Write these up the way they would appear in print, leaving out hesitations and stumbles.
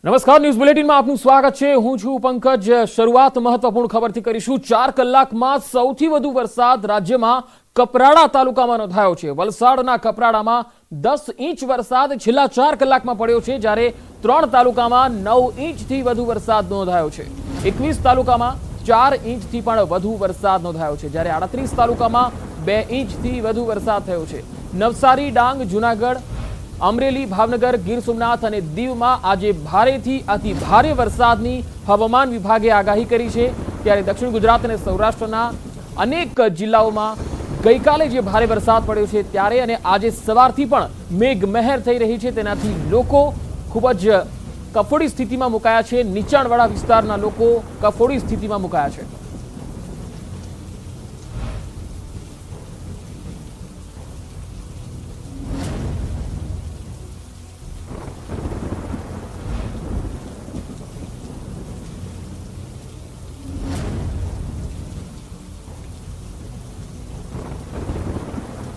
નમસ્કાર, ન્યૂઝ બુલેટિનમાં આપનું સ્વાગત છે। હું છું પંકજ। શરૂઆત મહત્વપૂર્ણ ખબરથી કરીશું। 4 કલાકમાં સૌથી વધુ વરસાદ રાજ્યમાં કપરાડા તાલુકામાં નોંધાયો છે। વલસાડના કપરાડામાં 10 ઇંચ વરસાદ છેલ્લા 4 કલાકમાં પડ્યો છે, જ્યારે 3 તાલુકામાં 9 ઇંચથી વધુ વરસાદ નોંધાયો છે। 21 તાલુકામાં 4 ઇંચથી પણ વધુ વરસાદ નોંધાયો છે, જ્યારે 38 તાલુકામાં 2 ઇંચથી વધુ વરસાદ થયો છે। નવસારી, ડાંગ, જૂનાગઢ, અમરેલી, ભાવનગર, ગીર સોમનાથ અને દીવમાં આજે ભારેથી અતિ ભારે વરસાદની હવામાન વિભાગે આગાહી કરી છે। ત્યારે દક્ષિણ ગુજરાત અને સૌરાષ્ટ્રના અનેક જિલ્લાઓમાં ગઈકાલે જે ભારે વરસાદ પડ્યો છે ત્યારે અને આજે સવારથી પણ મેઘમહેર થઈ રહી છે, તેનાથી લોકો ખૂબ જ કફોડી સ્થિતિમાં મુકાયા છે। નીચાણવાળા વિસ્તારના લોકો કફોડી સ્થિતિમાં મુકાયા છે।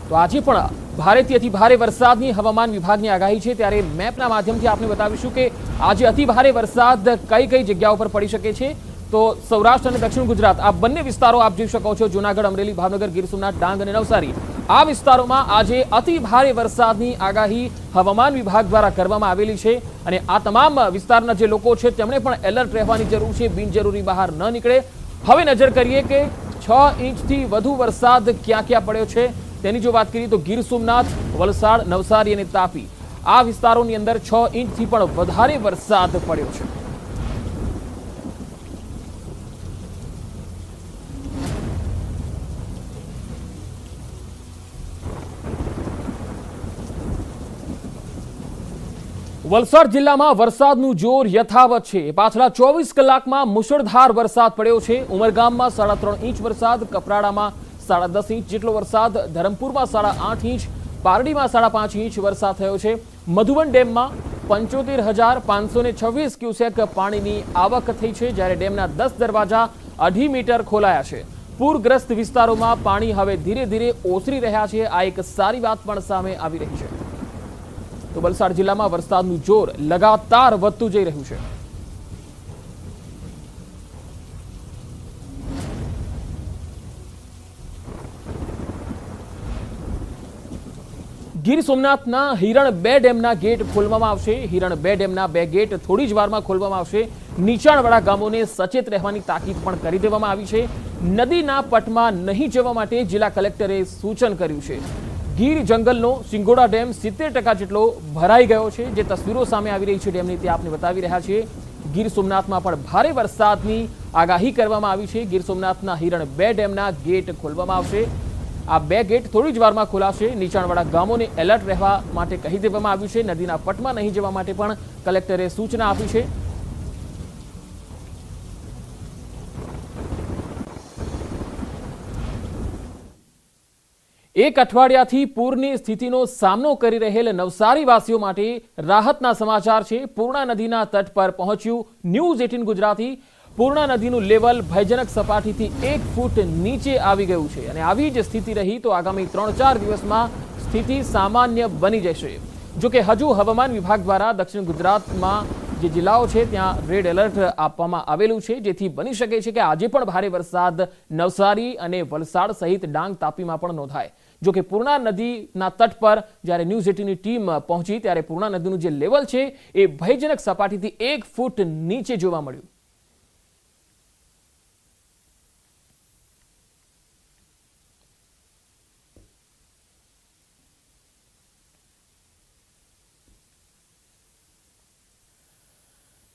તો આજે પણ ભારેથી અતિ ભારે વરસાદની હવામાન વિભાગની આગાહી છે। ત્યારે મેપના માધ્યમથી આપને બતાવીશું કે આજે અતિ ભારે વરસાદ કઈ કઈ જગ્યાઓ પર પડી શકે છે। તો સૌરાષ્ટ્ર અને દક્ષિણ ગુજરાત આ બંને વિસ્તારો આપ જોઈ શકો છો, જૂનાગઢ, અમરેલી, ભાવનગર, ગીર સોમનાથ, ડાંગ અને નવસારી, આ વિસ્તારોમાં આજે અતિ ભારે વરસાદની આગાહી હવામાન વિભાગ દ્વારા કરવામાં આવેલી છે। અને આ તમામ વિસ્તારના જે લોકો છે તેમણે પણ એલર્ટ રહેવાની જરૂર છે, બિનજરૂરી બહાર ન નીકળે। હવે નજર કરીએ કે 6 ઇંચથી વધુ વરસાદ ક્યાં ક્યાં પડ્યો છે તેની જો વાત કરીએ તો ગીર સોમનાથ, વલસાડ, નવસારી અને તાપી આ વિસ્તારોની અંદર 6 ઇંચથી પણ વધારે વરસાદ પડ્યો છે। વલસાડ જિલ્લામાં વરસાદનું જોર યથાવત છે। પાછલા 24 કલાકમાં મુશળધાર વરસાદ પડ્યો છે। ઉમરગામમાં 3.5 ઇંચ વરસાદ, કપરાડામાં 10.5 ઇંચ જેટલો વરસાદ, ધરમપુરમાં 8.5 ઇંચ, પારડીમાં 5.5 ઇંચ વરસાદ થયો છે। મધુબન ડેમમાં 75,526 ક્યુસેક પાણીની આવક થઈ છે, જ્યારે ડેમના 10 દરવાજા 2.5 મીટર ખોલાયા છે। પૂરગ્રસ્ત વિસ્તારોમાં પાણી હવે ધીરે ધીરે ઓસરી રહ્યા છે। આ એક સારી વાત પણ સામે આવી રહી છે। તો વલસાડ જિલ્લામાં વરસાદનું જોર લગાતાર વધતું જઈ રહ્યું છે। ગીર સોમનાથના હિરણ 2 ડેમના ગેટ ખોલવામાં આવશે। હિરણ 2 ડેમના 2 ગેટ થોડી જ વારમાં ખોલવામાં આવશે। નીચાણવાળા ગામોને સચેત રહેવાની તાકીદ પણ કરી દેવામાં આવી છે। નદીના પટમાં નહીં જવા માટે જિલ્લા કલેક્ટરે સૂચન કર્યું છે। ગીર જંગલનો સિંગોડા ડેમ 70% જેટલો ભરાઈ ગયો છે। જે તસવીરો સામે આવી રહી છે ડેમની તે આપને બતાવી રહ્યા છીએ। ગીર સોમનાથમાં પણ ભારે વરસાદની આગાહી કરવામાં આવી છે। ગીર સોમનાથના હિરણ 2 ડેમના ગેટ ખોલવામાં આવશે। આ 2 ગેટ થોડી જ વારમાં ખોલાશે। નીચાણવાળા ગામોને એલર્ટ રહેવા માટે કહી દેવામાં આવ્યું છે। નદીના પટમાં નહીં જવા માટે પણ કલેક્ટરે સૂચના આપી છે। એક અઠવાડિયાથી પૂરની સ્થિતિનો સામનો કરી રહેલ નવસારી વાસીઓ માટે રાહતના સમાચાર છે। પૂર્ણા નદીના તટ પર પહોંચ્યું ન્યૂઝ 18 ગુજરાતી। પૂર્ણા નદીનું લેવલ ભયજનક સપાટીથી 1 ફૂટ નીચે આવી ગયું છે અને આવી જ સ્થિતિ રહી તો આગામી 3-4 દિવસમાં સ્થિતિ સામાન્ય બની જશે। જો કે હજુ હવામાન વિભાગ દ્વારા દક્ષિણ ગુજરાતમાં જે જિલ્લાઓ છે ત્યાં રેડ એલર્ટ આપવામાં આવેલું છે, જેથી બની શકે છે કે આજે પણ ભારે વરસાદ નવસારી અને વલસાડ સહિત ડાંગ, તાપીમાં પણ નોંધાય। જો કે પૂર્ણા નદીના તટ પર જ્યારે ન્યૂઝ 18ની ટીમ પહોંચી ત્યારે પૂર્ણા નદીનું જે લેવલ છે એ ભયજનક સપાટીથી 1 ફૂટ નીચે જોવા મળ્યું।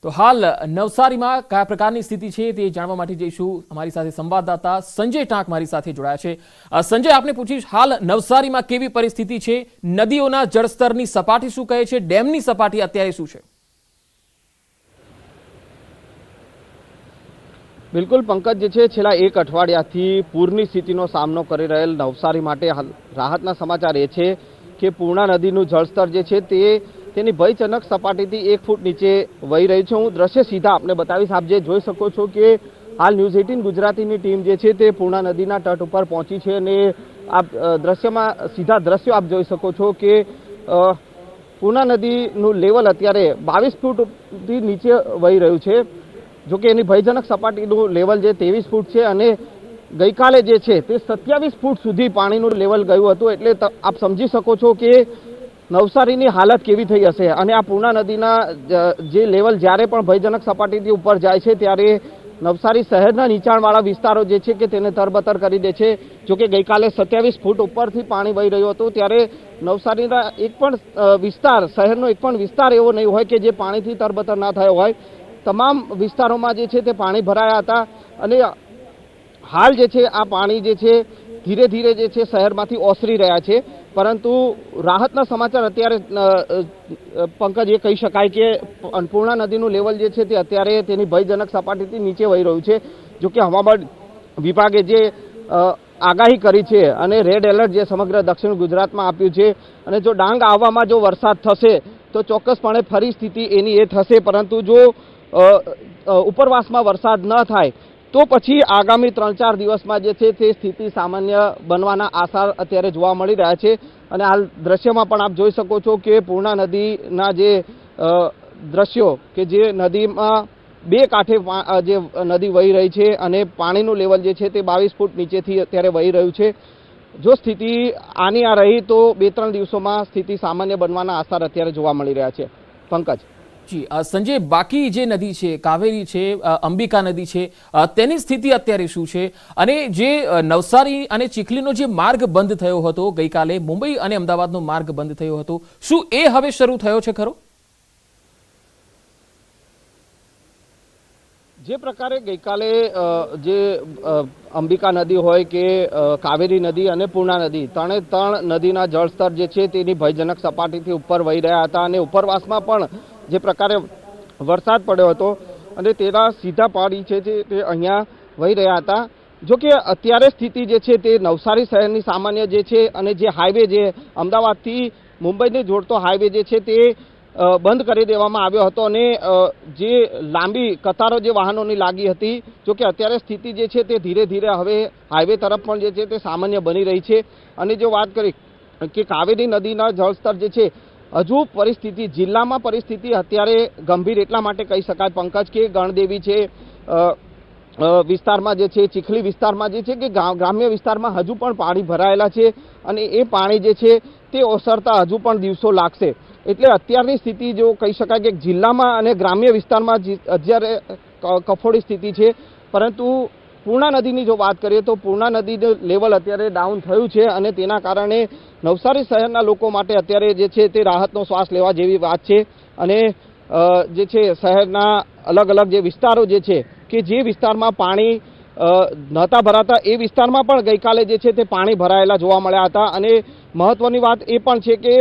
તો હાલ નવસારીમાં કયા પ્રકારની સ્થિતિ છે તે જાણવા માટે જઈશું। અમારી સાથે સંવાદદાતા સંજય ટાંક મારી સાથે જોડાયા છે। સંજય, આપને પૂછીશ હાલ નવસારીમાં કેવી પરિસ્થિતિ છે? નદીઓના જળસ્તરની સપાટી શું કહે છે? ડેમની સપાટી અત્યારે શું છે? બિલકુલ પંકજ, જે છે છેલ્લા 1 અઠવાડિયાથી પૂરની સ્થિતિનો સામનો કરી રહેલ નવસારી માટે રાહતના સમાચાર એ છે કે પૂર્ણા નદીનું જળસ્તર જે છે તેની ભયજનક સપાટીથી 1 ફૂટ નીચે વહી રહી છે। હું દ્રશ્ય સીધા આપને બતાવીશ। આપ જે જોઈ શકો છો કે હાલ ન્યૂઝ 18 ગુજરાતીની ટીમ જે છે તે પૂર્ણા નદીના તટ ઉપર પહોંચી છે અને આપ દ્રશ્યમાં સીધા દ્રશ્યો આપ જોઈ શકો છો કે પૂર્ણા નદીનું લેવલ અત્યારે 22 ફૂટથી નીચે વહી રહ્યું છે. જોકે એની ભયજનક સપાટીનું લેવલ જે 23 ફૂટ છે અને ગઈકાલે જે છે તે 27 ફૂટ સુધી પાણીનું લેવલ ગયું હતું. એટલે આપ સમજી શકો છો કે નવસારીની હાલત કેવી થઈ હશે. અને આ પૂર્ણા નદીના જે લેવલ જ્યારે પણ ભયજનક સપાટીથી ઉપર જાય છે ત્યારે નવસારી શહેરના નીચાણવાળા વિસ્તારો જે છે કે તેને તરબતર કરી દે છે. જોકે ગઈકાલે 27 ફૂટ ઉપરથી પાણી વહી રહ્યું હતું ત્યારે નવસારીના એક પણ વિસ્તાર, શહેરનો એક પણ વિસ્તાર એવો નહીં હોય કે જે પાણીથી તરબતર ના થયો હોય. તમામ વિસ્તારોમાં જે છે તે પાણી ભરાયા હતા અને હાલ જે છે આ પાણી જે છે ધીરે ધીરે જે છે શહેરમાંથી ઓસરી રહ્યા છે. પરંતુ રાહતના સમાચાર અત્યારે પંકજ એ કહી શકાય કે પૂર્ણા નદીનું લેવલ જે છે તે અત્યારે તેની ભયજનક સપાટીથી નીચે વહી રહ્યું છે. જોકે હવામાન વિભાગે જે આગાહી કરી છે અને રેડ એલર્ટ જે સમગ્ર દક્ષિણ ગુજરાતમાં આપ્યું છે અને જો ડાંગ આવવામાં જો વરસાદ થશે તો ચોક્કસપણે ફરી સ્થિતિ એની એ થશે. પરંતુ જો ઉપરવાસમાં વરસાદ ન થાય તો પછી આગામી 3-4 દિવસમાં જે છે તે સ્થિતિ સામાન્ય બનવાના આસાર અત્યારે જોવા મળી રહ્યા છે. અને હાલ દ્રશ્યમાં પણ આપ જોઈ શકો છો કે પૂર્ણા નદીના જે દ્રશ્યો કે જે નદીમાં બે કાંઠે જે નદી વહી રહી છે અને પાણીનું લેવલ જે છે તે 22 ફૂટ નીચેથી અત્યારે વહી રહ્યું છે. જો સ્થિતિ આની આ રહી તો 2-3 દિવસોમાં સ્થિતિ સામાન્ય બનવાના આસાર અત્યારે જોવા મળી રહ્યા છે. પંકજ. જી સંજય, બાકી જે નદી છે, કાવેરી છે, અંબિકા નદી છે, તેની સ્થિતિ અત્યારે શું છે? અને જે નવસારી અને ચીખલીનો જે માર્ગ બંધ થયો હતો ગઈકાલે, મુંબઈ અને અમદાવાદનો માર્ગ બંધ થયો હતો, શું એ હવે શરૂ થયો છે ખરો? જે પ્રકારે ગઈકાલે જે અંબિકા નદી હોય કે કાવેરી નદી અને પૂર્ણા નદી, ત્રણ નદીના જળસ્તર જે છે તેની ભયજનક સપાટીથી ઉપર વહી રહ્યા હતા અને ઉપરવાસમાં પણ જે પ્રકારે વરસાદ પડ્યો હતો અને તેના સીધા પાણી છે તે અહીંયા વહી રહ્યા હતા. જો કે અત્યારે સ્થિતિ જે છે તે નવસારી શહેરની સામાન્ય જે છે અને જે હાઈવે જે અમદાવાદથી મુંબઈને જોડતો હાઈવે જે છે તે બંધ કરી દેવામાં આવ્યો હતો અને જે લાંબી કતારો જે વાહનોની લાગી હતી. જો કે અત્યારે સ્થિતિ જે છે તે ધીરે ધીરે હવે હાઈવે તરફ પણ જે છે તે સામાન્ય બની રહી છે. અને જો વાત કરી કે કાવેરી નદીના જળસ્તર જે છે હજુ પરિસ્થિતિ જિલ્લામાં પરિસ્થિતિ અત્યારે ગંભીર એટલા માટે કહી શકાય પંકજ કે ગણદેવી છે વિસ્તારમાં જે છે, ચીખલી વિસ્તારમાં જે છે કે ગ્રામ્ય વિસ્તારમાં હજુ પણ પાણી ભરાયેલા છે અને એ પાણી જે છે તે ઓસરતા હજુ પણ દિવસો લાગશે. એટલે અત્યારની સ્થિતિ જો કહી શકાય કે જિલ્લામાં અને ગ્રામ્ય વિસ્તારમાં અત્યારે કફોડી સ્થિતિ છે. પરંતુ પૂર્ણા નદીની જો વાત કરીએ તો પૂર્ણા નદીનું લેવલ અત્યારે ડાઉન થયું છે અને તેના કારણે નવસારી શહેરના લોકો માટે અત્યારે જે છે તે રાહતનો શ્વાસ લેવા જેવી વાત છે. અને જે છે શહેરના અલગ અલગ જે વિસ્તારો જે છે કે જે વિસ્તારમાં પાણી નહોતા ભરાતા એ વિસ્તારમાં પણ ગઈકાલે જે છે તે પાણી ભરાયેલા જોવા મળ્યા હતા. અને મહત્વની વાત એ પણ છે કે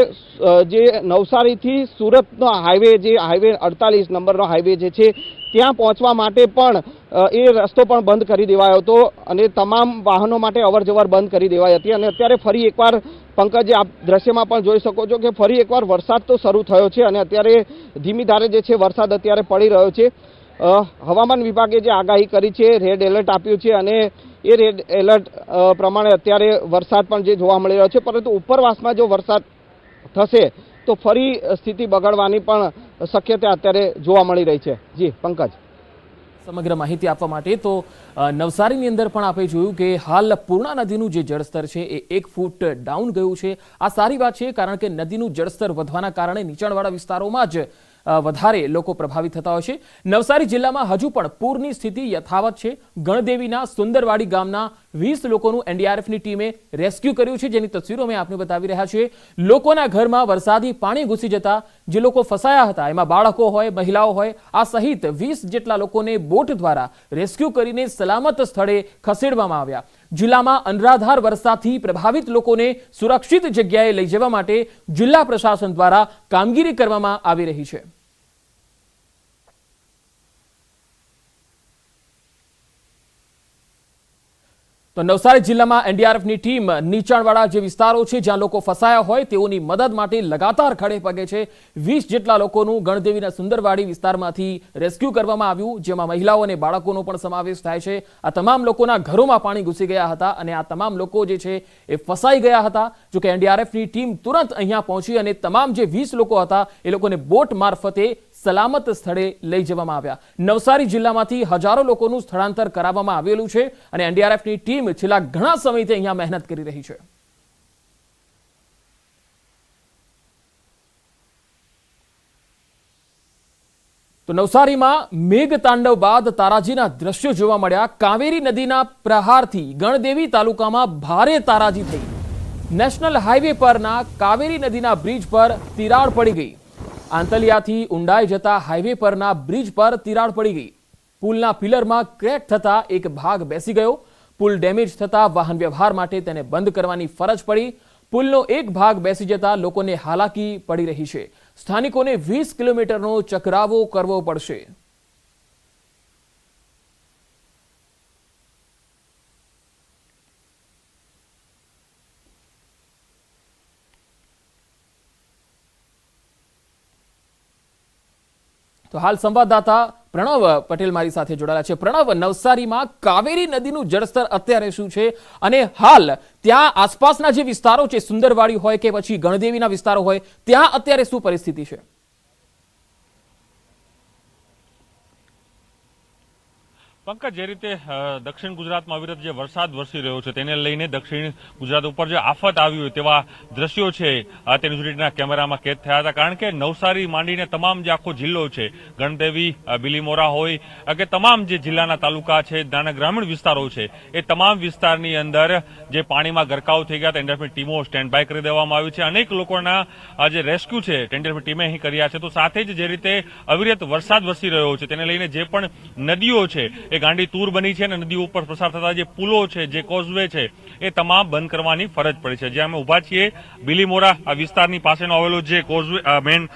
જે નવસારીથી સુરતનો હાઈવે, જે હાઈવે 48 નંબરનો હાઈવે જે છે ત્યાં પહોંચવા માટે પણ એ રસ્તો પણ બંધ કરી દેવાયો હતો અને તમામ વાહનો માટે અવરજવર બંધ કરી દેવાઈ હતી. અને અત્યારે ફરી એકવાર પંકજ, આપ દ્રશ્યમાં પણ જોઈ શકો છો કે ફરી એકવાર વરસાદ તો શરૂ થયો છે અને અત્યારે ધીમી ધારે જે છે વરસાદ અત્યારે પડી રહ્યો છે. હવામાન વિભાગે જે આગાહી કરી છે, રેડ એલર્ટ આપ્યું છે અને એ રેડ એલર્ટ પ્રમાણે અત્યારે વરસાદ પણ જે જોવા મળી રહ્યો છે. પરંતુ ઉપરવાસમાં જો વરસાદ થશે તો ફરી સ્થિતિ બગડવાની પણ શક્યતા અત્યારે જોવા મળી રહી છે. જી પંકજ. સમગ્ર માહિતી આપવા માટે. તો નવસારીની અંદર પણ આપણે જોયું કે હાલ પૂર્ણા નદીનું જે જળસ્તર છે એ 1 ફૂટ ડાઉન ગયું છે. આ સારી વાત છે કારણ કે નદીનું જળસ્તર વધવાના કારણે નીચાણવાળા વિસ્તારોમાં જ વધારે લોકો પ્રભાવિત થતા હોય છે. નવસારી જિલ્લામાં હજુ પણ પૂરની સ્થિતિ યથાવત છે. ગણદેવીના સુંદરવાડી ગામના 20 લોકોનું એનડીઆરએફની ટીમે રેસ્ક્યુ કર્યું છે, જેની તસવીરો અમે આપને બતાવી રહ્યા છીએ. લોકોના ઘરમાં વરસાદી પાણી ઘૂસી જતા જે લોકો ફસાયા હતા એમાં બાળકો હોય, મહિલાઓ હોય, આ સહિત 20 જેટલા લોકોને બોટ દ્વારા રેસ્ક્યુ કરીને સલામત સ્થળે ખસેડવામાં આવ્યા. જિલ્લામાં અનરાધાર વરસાદથી પ્રભાવિત લોકોને સુરક્ષિત જગ્યાએ લઈ જવા માટે જિલ્લા પ્રશાસન દ્વારા કામગીરી કરવામાં આવી રહી છે. તો નવસારી જિલ્લામાં એનડીઆરએફની ટીમ નીચાણવાળા જે વિસ્તારો છે જ્યાં લોકો ફસાયા હોય તેઓની મદદ માટે લગાતાર ખડે પગે છે। 20 જેટલા લોકોનું ગણદેવીના સુંદરવાડી વિસ્તારમાંથી રેસ્ક્યુ કરવામાં આવ્યું, જેમાં મહિલાઓ અને બાળકોનો પણ સમાવેશ થાય છે। આ તમામ લોકોના ઘરોમાં પાણી ઘૂસી ગયા હતા અને આ તમામ લોકો જે છે એ ફસાઈ ગયા હતા। જો કે એનડીઆરએફની ટીમ તુરંત અહીંયા પહોંચી અને તમામ જે 20 લોકો હતા એ લોકોને બોટ મારફતે સલામત સ્થળે લઈ જવામાં આવ્યા। નવસારી જિલ્લામાંથી હજારો લોકોનું સ્થળાંતર કરાવવામાં આવેલું છે અને એનડીઆરએફની ટીમ છેલ્લા ઘણા સમયથી અહીંયા મહેનત કરી રહી છે। તો નવસારીમાં મેઘતાંડવ બાદ તારાજીના દ્રશ્યો જોવા મળ્યા। કાવેરી નદીના પ્રહારથી ગણદેવી તાલુકામાં ભારે તારાજી થઈ। નેશનલ હાઈવે પરના કાવેરી નદીના બ્રિજ પર તિરાડ પડી ગઈ। આંતલિયાથી ઉંડાઈ જતા હાઈવે પરના બ્રિજ પર તિરાડ પડી ગઈ। પુલના પિલરમાં ક્રેક થતા એક ભાગ બેસી ગયો। પુલ ડેમેજ થતા વાહન વ્યવહાર માટે તેને બંધ કરવાની ફરજ પડી। પુલનો એક ભાગ બેસી જતા લોકોને હાલાકી પડી રહી છે। સ્થાનિકોને 20 કિલોમીટરનો ચકરાવો કરવો પડશે। તો હાલ સંવાદદાતા પ્રણવ પટેલ મારી સાથે જોડાયેલા છે। પ્રણવ, નવસારીમાં કાવેરી નદીનું જળસ્તર અત્યારે શું છે અને હાલ ત્યાં આસપાસના જે વિસ્તારો છે, સુંદરવાડી હોય કે પછી ગણદેવીના વિસ્તારો હોય, ત્યાં અત્યારે શું પરિસ્થિતિ છે? પંકજ, જે રીતે દક્ષિણ ગુજરાતમાં અવિરત જે વરસાદ વરસી રહ્યો છે તેને લઈને દક્ષિણ ગુજરાત ઉપર જે આફત આવી હોય તેવા દ્રશ્યો છે તે ન્યૂઝ18ના કેમેરામાં કેદ થયા હતા। કારણ કે નવસારી માંડીને તમામ જે આખો જિલ્લો છે, ગણદેવી, બિલીમોરા હોય કે તમામ જે જિલ્લાના તાલુકા છે, નાના ગ્રામીણ વિસ્તારો છે, એ તમામ વિસ્તારની અંદર જે પાણીમાં ગરકાવ થઈ ગયા હતા, એનડીઆરએફની ટીમો સ્ટેન્ડ બાય કરી દેવામાં આવી છે। અનેક લોકોના જે રેસ્ક્યુ છે એનડીઆરએફની ટીમે અહીં કર્યા છે। તો સાથે જ જે રીતે અવિરત વરસાદ વરસી રહ્યો છે તેને લઈને જે પણ નદીઓ છે એ ગાંડી તૂર બની છે અને નદીઓ ઉપર પસાર થતા જે પુલો છે, જે કોઝવે છે, એ તમામ બંધ કરવાની ફરજ પડી છે। જ્યાં અમે ઉભા છીએ બિલીમોરા આ વિસ્તારની પાસેનો આવેલો જે કોઝવે મેન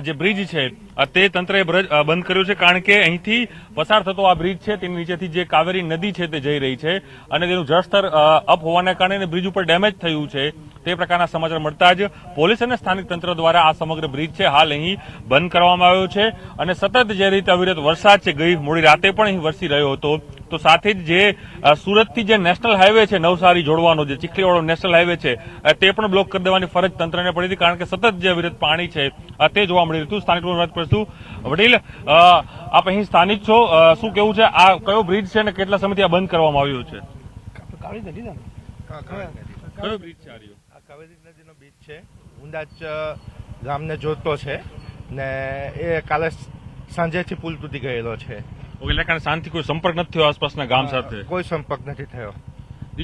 જે બ્રિજ છે તે તંત્રએ બંધ કર્યો છે। કારણ કે અહીંથી પસાર થતો આ બ્રિજ છે તેની નીચેથી જે કાવેરી નદી છે તે જઈ રહી છે અને તેનું જળસ્તર અપ હોવાને કારણે બ્રિજ ઉપર ડેમેજ થયું છે તે પ્રકારના સમાચાર મળતા જ પોલીસ અને સ્થાનિક તંત્ર દ્વારા આ સમગ્ર બ્રિજ છે હાલ અહીં બંધ કરવામાં આવ્યો છે। અને સતત જે રીતે અવિરત વરસાદ છે ગઈ મોડી રાતે પણ અહીં વરસી રહ્યો હતો, તો સાથે જ જે સુરતથી જે નેશનલ હાઈવે છે નવસારી જોડવાનો જે ચીખલીવાળો નેશનલ હાઈવે છે તે પણ બ્લોક કરી દેવાની ફરજ તંત્રને પડી હતી। કારણ કે સતત જે અવિરત પાણી છે તે જોવા મળી રહ્યું હતું। સ્થાનિક લોકો વાત કરીશું। વડીલ, આપ અહીં સ્થાનિક છો, શું કેવું છે? આ કયો બ્રિજ છે અને કેટલા સમયથી આ બંધ કરવામાં આવ્યો છે? કયો બ્રિજ છે આ કાવેરી નદીનો બ્રિજ છે, ઉંદાચ ગામને જોડતો છે ને એ કાલે સાંજેથી પુલ તૂટી ગયેલો છે। એટલે કારણ શાંતિ કોઈ સંપર્ક નથી થયો આસપાસના ગામ સાથે? કોઈ સંપર્ક નથી થયો।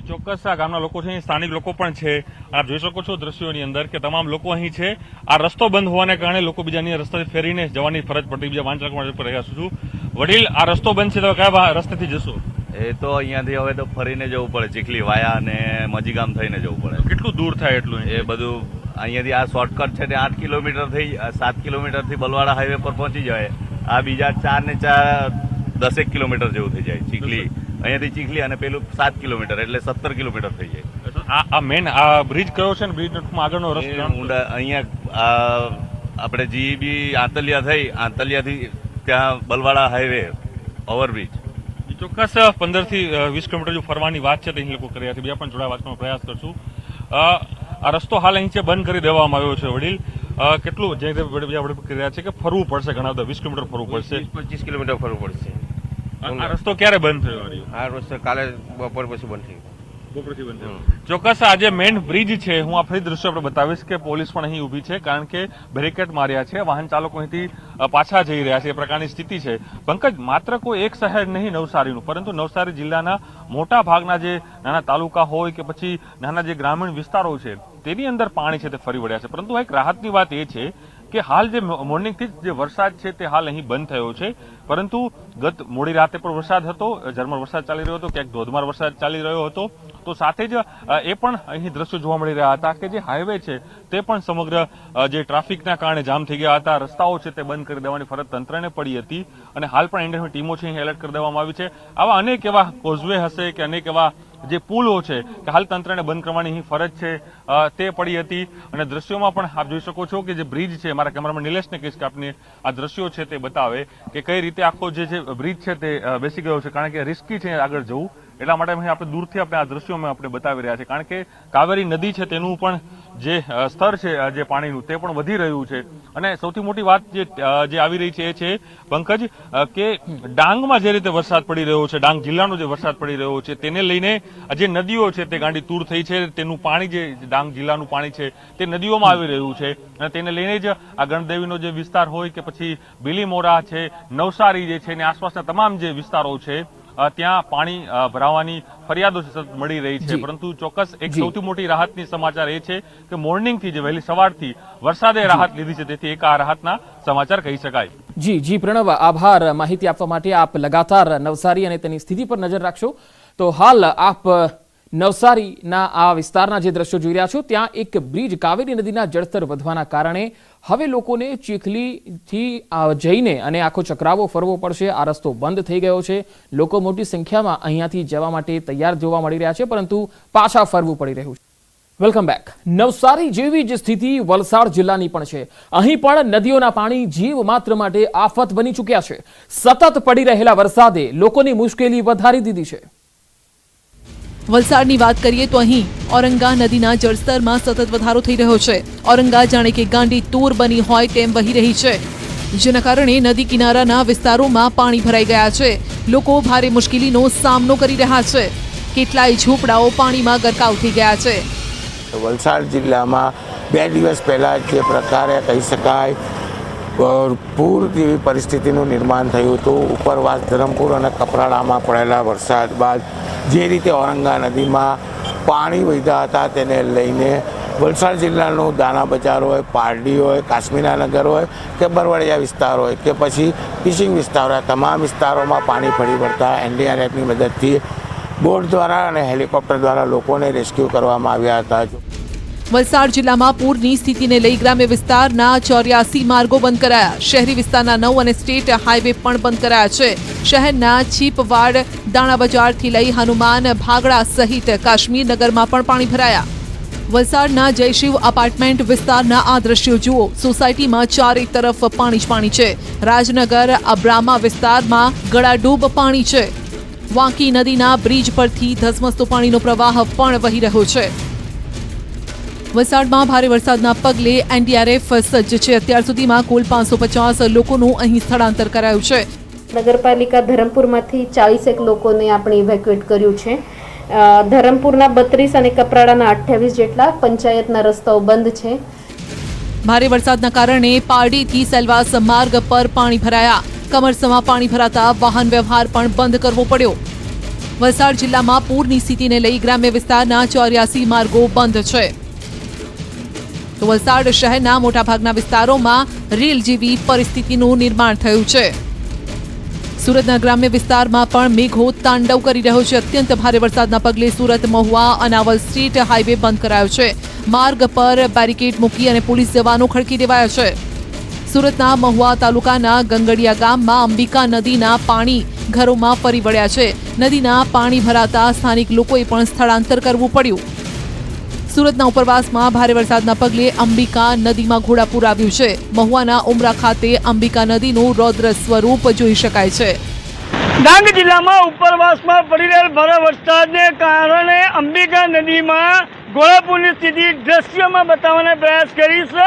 ચોક્કસ આ ગામના લોકો છે, સ્થાનિક લોકો પણ છે। આપ જોઈ શકો છો દ્રશ્યોની અંદર કે તમામ લોકો અહીં છે। આ રસ્તો બંધ હોવાને કારણે લોકો બીજાની રસ્તાથી ફેરીને જવાની ફરજ પડતી, બીજા વાહન ચાલકો પર રહ્યા છું। વડીલ, આ રસ્તો બંધ છે તો કયા રસ્તેથી જશો? એ તો અહીંયાથી હવે તો ફરીને જવું પડે, ચીખલી વાયા અને મજીગામ થઈને જવું પડે। કેટલું દૂર થાય એટલું? એ બધું અહીંયાથી આ શોર્ટકટ છે તે 8 કિલોમીટર થઈ 7 કિલોમીટરથી બલવાડા હાઈવે પર પહોંચી જાય। આ બીજા 4 ને 10 કિલોમીટર જેવું થઈ જાય ચીખલી, અહીંયાથી ચીખલી અને પેલું 7 કિલોમીટર એટલે 17 કિલોમીટર થઈ જાય। આ મેન આ બ્રિજ કયો છે ને બ્રિજ આગળનો રસ્તો? અહીંયા આપણે જીબી આંતલિયા થઈ, આંતલિયાથી ત્યાં બલવાડા હાઈવે ઓવરબ્રિજ। ચોક્કસ 15 થી 20 કિલોમીટર જો ફરવાની વાત છે તો અહીં લોકો કર્યા છે। બીજા પણ જોડાવા વાતનો પ્રયાસ કરશું। આ રસ્તો હાલ અહીં છે બંધ કરી દેવામાં આવ્યો છે। વડીલ, કેટલું જે આપણે કર્યા છે કે ફરવું પડશે, ઘણા બધા 20 કિલોમીટર ફરવું પડશે, 25 કિલોમીટર ફરવું પડશે। આ રસ્તો ક્યારે બંધ થયો? આ રસ્તો કાલે બપોર પછી બંધ થયો। ચોક્કસ આજે મેઇન બ્રિજ છે, હું આ ફરી દ્રશ્યો આપણે બતાવીશ કે પોલીસ પણ અહીં ઉભી છે કારણ કે બેરિકેડ માર્યા છે, વાહન ચાલકો અહીંથી પાછા જઈ રહ્યા છે, એ પ્રકારની સ્થિતિ છે। પંકજ, માત્ર કોઈ એક શહેર નહીં નવસારીનું, પરંતુ નવસારી જિલ્લાના મોટા ભાગના જે નાના તાલુકા હોય કે પછી નાના જે ગ્રામીણ વિસ્તારો છે તેની અંદર પાણી છે તે ફરી વળ્યા છે। પરંતુ એક રાહતની વાત એ છે કે હાલ જે મોર્નિંગથી જે વરસાદ છે તે હાલ અહીં બંધ થયો છે। પરંતુ ગત મોડી રાતે પણ વરસાદ હતો, ઝરમર વરસાદ ચાલી રહ્યો હતો, ક્યાંક ધોધમાર વરસાદ ચાલી રહ્યો હતો. તો સાથે જ એ પણ અહીં દ્રશ્યો જોવા મળી રહ્યા હતા કે જે હાઈવે છે તે પણ સમગ્ર જે ટ્રાફિકના કારણે જામ થઈ ગયા હતા. રસ્તાઓ છે તે બંધ કરી દેવાની ફરજ તંત્રને પડી હતી અને હાલ પણ એનડીઆરએફની ટીમો છે અહીં એલર્ટ કરી દેવામાં આવી છે. આવા અનેક એવા કોઝવે હશે કે અનેક એવા જે પુલો છે કે હાલ તંત્રને બંધ કરવાની અહીં ફરજ છે તે પડી હતી. અને દ્રશ્યોમાં પણ આપ જોઈ શકો છો કે જે બ્રિજ છે, મારા કેમેરામેન નિલેશને કહીશ કે આપને આ દ્રશ્યો છે તે બતાવે કે કઈ રીતે આખો જે બ્રિજ છે તે બેસી ગયો છે, કારણ કે રિસ્કી છે આગળ જવું. એટલા માટે આપણે દૂરથી આપણે આ દ્રશ્યોમાં આપણે બતાવી રહ્યા છે, કારણ કે કાવેરી નદી છે તેનું પણ જે સ્તર છે જે પાણીનું તે પણ વધી રહ્યું છે. અને સૌથી મોટી વાત જે આવી રહી છે એ છે પંકજ કે ડાંગમાં જે રીતે વરસાદ પડી રહ્યો છે, ડાંગ જિલ્લાનો જે વરસાદ પડી રહ્યો છે તેને લઈને જે નદીઓ છે તે ગાંડી તૂર થઈ છે. તેનું પાણી જે ડાંગ જિલ્લાનું પાણી છે તે નદીઓમાં આવી રહ્યું છે અને તેને લઈને જ આ ગણદેવીનો જે વિસ્તાર હોય કે પછી બીલીમોરા છે, નવસારી જે છે અને આસપાસના તમામ જે વિસ્તારો છે ત્યાં પાણી ભરાવાની ફરિયાદો સતત મળી રહી છે. પરંતુ ચોક્કસ એક સૌથી મોટી રાહતની સમાચાર એ છે કે મોર્નિંગથી જે વહેલી સવારથી વરસાદે રાહત લીધી છે, તેથી એક આ રાહતના સમાચાર કહી શકાય. જી પ્રણવ, આભાર માહિતી આપવા માટે. આપ લગાતાર નવસારી અને તેની સ્થિતિ પર નજર રાખશો. તો હાલ આપ નવસારીના આ વિસ્તારના જે દ્રશ્યો જોઈ રહ્યા છો, ત્યાં એક બ્રિજ, કાવેરી નદીના જળસ્તર વધવાના કારણે હવે લોકોને ચીખલીથી જઈને અને આખો ચક્રાવો ફરવો પડશે. આ રસ્તો બંધ થઈ ગયો છે. લોકો મોટી સંખ્યામાં અહીંયાથી જવા માટે તૈયાર જોવા મળી રહ્યા છે, પરંતુ પાછા ફરવું પડી રહ્યું છે. Welcome back. નવસારી જેવી જ સ્થિતિ વલસાડ જિલ્લાની પણ છે. અહીં પણ નદીઓના પાણી જીવ માત્ર માટે આફત બની ચૂક્યા છે. સતત પડી રહેલા વરસાદે લોકોની મુશ્કેલી વધારી દીધી છે. વલસાડની વાત કરીએ તો અહીં ઔરંગા નદીના જળસ્તરમાં સતત વધારો થઈ રહ્યો છે. ઔરંગા જાણે કે ગાંડી તૂર બની હોય તેમ વહી રહી છે, જેના કારણે નદી કિનારાના વિસ્તારોમાં પાણી ભરાઈ ગયા છે. લોકો ભારે મુશ્કેલીનો સામનો કરી રહ્યા છે. કેટલાય ઝૂંપડાઓ પાણીમાં ગરકાવ થઈ ગયા છે. વલસાડ જિલ્લામાં 2 દિવસ પહેલા જે પ્રકારે કહી શકાય પૂર જેવી પરિસ્થિતિનું નિર્માણ થયું હતું, ઉપરવાસ ધરમપુર અને કપરાડામાં પડેલા વરસાદ બાદ જે રીતે ઔરંગા નદીમાં પાણી વહેતા હતા તેને લઈને વલસાડ જિલ્લાનું દાણા બજાર હોય, પારડી હોય, કાશ્મીરાનગર હોય કે બરવડિયા વિસ્તાર હોય કે પછી ફિશિંગ વિસ્તાર હોય, તમામ વિસ્તારોમાં પાણી ફરી વળતા એનડીઆરએફની મદદથી બોટ દ્વારા અને હેલિકોપ્ટર દ્વારા લોકોને રેસ્ક્યુ કરવામાં આવ્યા હતા. વલસાડ જિલ્લામાં પૂરની સ્થિતિને લઈ ગ્રામ્ય વિસ્તારના 84 માર્ગો બંધ કરાયા. શહેરી વિસ્તારના 9 અને સ્ટેટ હાઈવે પણ બંધ કરાયા છે. શહેરના છીપવાડ, દાણા બજારથી લઈ હનુમાન ભાગડા સહિત કાશ્મીરનગરમાં પણ પાણી ભરાયા. વલસાડના જયશિવ અપાર્ટમેન્ટ વિસ્તારના આ દ્રશ્યો જુઓ. સોસાયટીમાં ચારે તરફ પાણી જ પાણી છે. રાજનગર અબ્રામા વિસ્તારમાં ગળાડૂબ પાણી છે. વાંકી નદીના બ્રિજ પરથી ધસમસતો પાણીનો પ્રવાહ પણ વહી રહ્યો છે. વલસાડમાં ભારે વરસાદના પગલે એનડીઆરએફ સજ્જ છે. અત્યાર સુધીમાં કુલ 550 લોકોનું અહીં સ્થળાંતર કરાયું છે. નગરપાલિકા ધરમપુરમાંથી 41 લોકોને આપણે ઇવેક્યુએટ કર્યું છે. ધરમપુરના 32 અને કપરાડાના 28 જેટલા પંચાયતના રસ્તાઓ બંધ છે. ભારે વરસાદના કારણે પારડીથી સેલવાસ માર્ગ પર પાણી ભરાયા. કમરસમાં પાણી ભરાતા વાહન વ્યવહાર પણ બંધ કરવો પડ્યો. વલસાડ જિલ્લામાં પૂરની સ્થિતિને લઈ ગ્રામ્ય વિસ્તારના 84 માર્ગો બંધ છે. તો વલસાડ શહેરના મોટાભાગના વિસ્તારોમાં રેલ જેવી પરિસ્થિતિનું નિર્માણ થયું છે. સુરતના ગ્રામ્ય વિસ્તારમાં પણ મેઘો તાંડવ કરી રહ્યો છે. અત્યંત ભારે વરસાદના પગલે સુરત મહુવા અનાવલ સ્ટ્રીટ હાઈવે બંધ કરાયો છે. માર્ગ પર બેરિકેડ મૂકી અને પોલીસ જવાનો ખડકી દેવાયા છે. સુરતના મહુવા તાલુકાના ગંગડિયા ગામમાં અંબિકા નદીના પાણી ઘરોમાં ફરી વળ્યા છે. નદીના પાણી ભરાતા સ્થાનિક લોકોએ પણ સ્થળાંતર કરવું પડ્યું. સુરતના ઉપરવાસમાં ભારે વરસાદના પગલે અંબિકા નદીમાં ઘોડાપૂર આવ્યું છે. મહુવાના ઉમરા ખાતે અંબિકા નદીનું રૌદ્ર સ્વરૂપ જોઈ શકાય છે. ડાંગ જિલ્લામાં ઉપરવાસમાં પડી રહેલ ભારે વરસાદને કારણે અંબિકા નદીમાં ઘોડાપૂરની સ્થિતિ દ્રશ્યમાં બતાવવાનો પ્રયાસ કરીશ.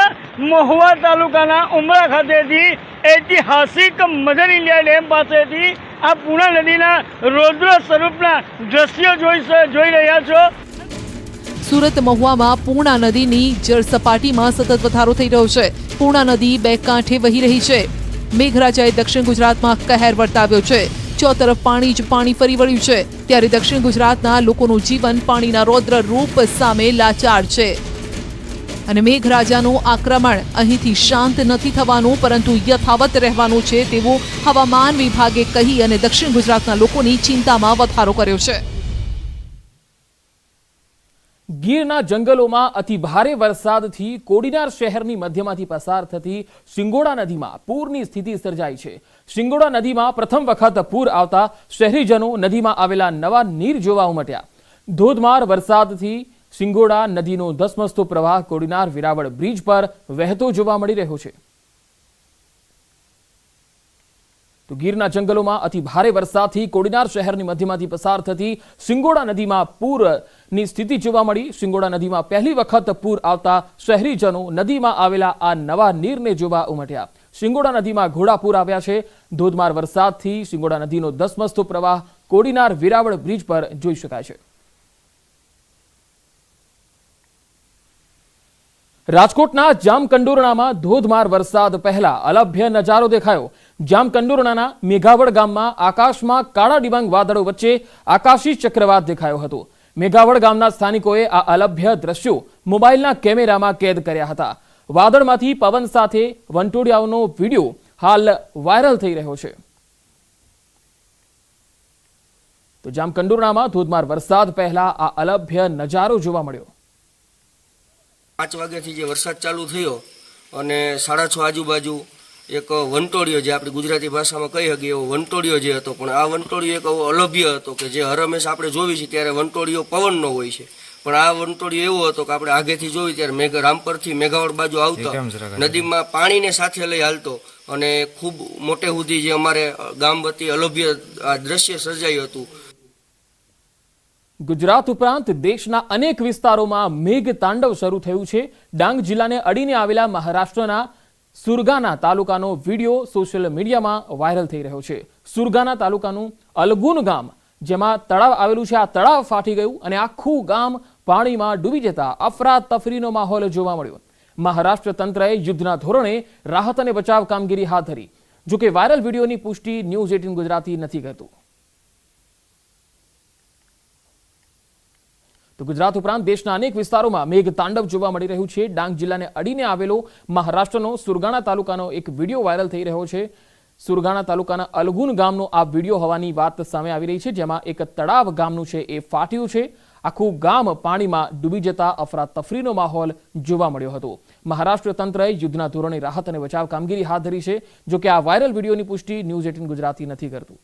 મહુવા તાલુકાના ઉમરા ખાતેથી ઐતિહાસિક મધર ઇન્ડિયા ડેમ પાસેથી આ પૂર્ણા નદીના રૌદ્ર સ્વરૂપના દ્રશ્યો જોઈ રહ્યા છો. સુરત મહુવામાં પૂર્ણા નદીની જળ સપાટીમાં સતત વધારો થઈ રહ્યો છે. પૂર્ણા નદી બે કાંઠે વહી રહી છે. મેઘરાજાએ દક્ષિણ ગુજરાતમાં કહેર વર્તાવ્યો છે. ચોતરફ પાણી જ પાણી ફરી વળ્યું છે. ત્યારે દક્ષિણ ગુજરાતના લોકોનું જીવન પાણીના રૌદ્ર રૂપ સામે લાચાર છે. અને મેઘરાજાનું આક્રમણ અહીંથી શાંત નથી થવાનું પરંતુ યથાવત રહેવાનું છે તેવું હવામાન વિભાગે કહી અને દક્ષિણ ગુજરાતના લોકોની ચિંતામાં વધારો કર્યો છે. ગીરના જંગલોમાં અતિ ભારે વરસાદથી કોડીનાર શહેરની મધ્યમાંથી પસાર થતી શિંગોડા નદીમાં પૂરની સ્થિતિ સર્જાઈ છે. શિંગોડા નદીમાં પ્રથમ વખત પૂર આવતા શહેરીજનો નદીમાં આવેલા નવા નીર જોવા ઉમટ્યા. ધોધમાર વરસાદથી શિંગોડા નદીનો ધસમસતો પ્રવાહ કોડીનાર વેરાવળ બ્રિજ પર વહેતો જોવા મળી રહ્યો છે. તો ગીરના જંગલોમાં અતિ ભારે વરસાદથી કોડીનાર શહેરની મધ્યમાંથી પસાર થતી શિંગોડા નદીમાં પૂરની સ્થિતિ જોવા મળી. શિંગોડા નદીમાં પહેલી વખત પૂર આવતા શહેરીજનો નદીમાં આવેલા આ નવા નીરને જોવા ઉમટ્યા. શિંગોડા નદીમાં ઘોડાપૂર આવ્યા છે. ધોધમાર વરસાદથી શિંગોડા નદીનો ધસમસતો પ્રવાહ કોડીનાર વેરાવળ બ્રિજ પર જોઈ શકાય છે. રાજકોટના જામકંડોરણામાં ધોધમાર વરસાદ પહેલા અલભ્ય નજારો દેખાયો. જામકંડોરણાના મેઘાવડ ગામમાં આકાશમાં કાળા ડિબાંગ વાદળો વચ્ચે આકાશી ચક્રવાત દેખાયો હતો. મેઘાવડ ગામના સ્થાનિકોએ આ અલભ્ય દ્રશ્યો મોબાઈલના કેમેરામાં કેદ કર્યા હતા. વાદળમાંથી પવન સાથે વંટોળિયાઓનો વિડીયો હાલ વાયરલ થઈ રહ્યો છે. તો જામકંડોરણામાં ધોધમાર વરસાદ પહેલા આ અલભ્ય નજારો જોવા મળ્યો. 5 વાગ્યાથી જે વરસાદ ચાલુ થયો અને 6:30 આજુબાજુ એક વંટોળિયો, જે આપણી ગુજરાતી ભાષામાં કહી શકીએ એવો વંટોળિયો જે હતો, પણ આ વંટોળિયો એક એવો અલભ્ય હતો કે જે હરહંમેશ આપણે જોવી છે ત્યારે વંટોળિયો પવનનો હોય છે, પણ આ વંટોળિયો એવો હતો કે આપણે આગેથી જોવી ત્યારે રામપરથી મેઘાવડ બાજુ આવતા નદીમાં પાણીને સાથે લઈ હાલતો અને ખૂબ મોટે સુધી જે અમારે ગામ વતી અલભ્ય આ દ્રશ્ય સર્જાયું હતું. ગુજરાત ઉપરાંત દેશના અનેક વિસ્તારોમાં મેઘ તાંડવ શરૂ થયું છે. ડાંગ જિલ્લાને અડીને આવેલા મહારાષ્ટ્રના સુરગાના તાલુકાનો વિડીયો સોશિયલ મીડિયામાં વાયરલ થઈ રહ્યો છે. સુરગાના તાલુકાનું અલગુન ગામ, જેમાં તળાવ આવેલું છે, આ તળાવ ફાટી ગયું અને આખું ગામ પાણીમાં ડૂબી જતા અફરાતફરીનો માહોલ જોવા મળ્યો. મહારાષ્ટ્ર તંત્રએ યુદ્ધના ધોરણે રાહત અને બચાવ કામગીરી હાથ ધરી. જોકે વાયરલ વિડીયોની પુષ્ટિ ન્યૂઝ 18 ગુજરાતી નથી કરતું. તો ગુજરાત ઉપરાંત દેશના અનેક વિસ્તારોમાં મેઘ તાંડવ જોવા મળી રહ્યું છે. ડાંગ જિલ્લાને અડીને આવેલો મહારાષ્ટ્રનો સુરગાણા તાલુકાનો એક વિડીયો વાયરલ થઈ રહ્યો છે. સુરગાણા તાલુકાના અલગુન ગામનો આ વિડીયો હોવાની વાત સામે આવી રહી છે, જેમાં એક તળાવ ગામનું છે એ ફાટ્યું છે. આખું ગામ પાણીમાં ડૂબી જતા અફરાતફરીનો માહોલ જોવા મળ્યો હતો. મહારાષ્ટ્ર તંત્રએ યુદ્ધના ધોરણે રાહત અને બચાવ કામગીરી હાથ ધરી છે. જોકે આ વાયરલ વિડીયોની પુષ્ટિ ન્યૂઝ 18 ગુજરાતી નથી કરતું.